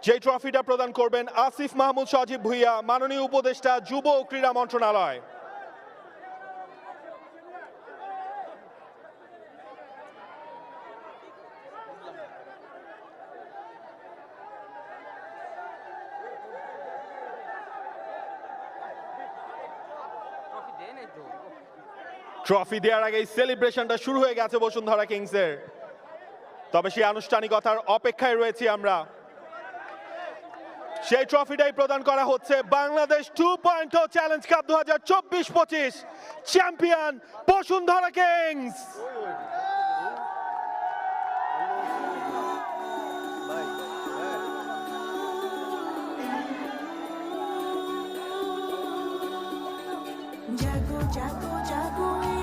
যে ট্রফিটা প্রদান করবেন আসিফ মাহমুদ সজীব ভুইয়া, মাননীয় উপদেষ্টা যুব ও ক্রীড়া মন্ত্রণালয়। ট্রফি দেওয়ার আগে সেলিব্রেশনটা শুরু হয়ে গেছে বসুন্ধরা কিংসের, তবে সেই আনুষ্ঠানিকতার অপেক্ষায় রয়েছি আমরা। সেই ট্রফিটাই প্রদান করা হচ্ছে Bangladesh 2.0 challenge cup 2024-25 champion Bashundhara Kings. জাগো জাগো জাগো